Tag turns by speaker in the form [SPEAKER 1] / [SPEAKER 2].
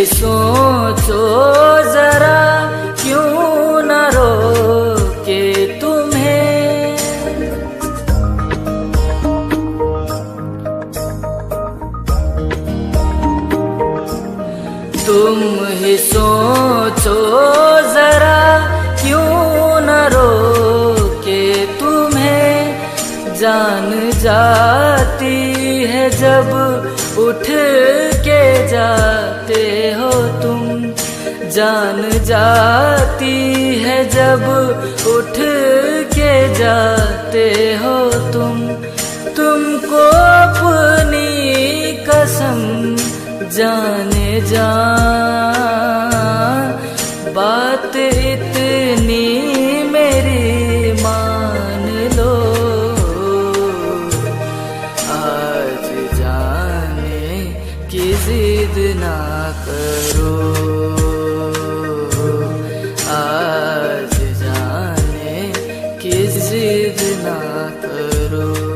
[SPEAKER 1] सोचो जरा, क्यों न रोके तुम्हें। तुम ही सोचो जरा, क्यों न रोके तुम्हें। जान जाती है जब उठ के जाते हो तुम, जान जाती है जब उठ के जाते हो तुम। तुमको अपनी कसम जाने जा, बात इतनी मेरी मान लो। आज जाने की जिद ना करो, आज जाने की जिद ना करो।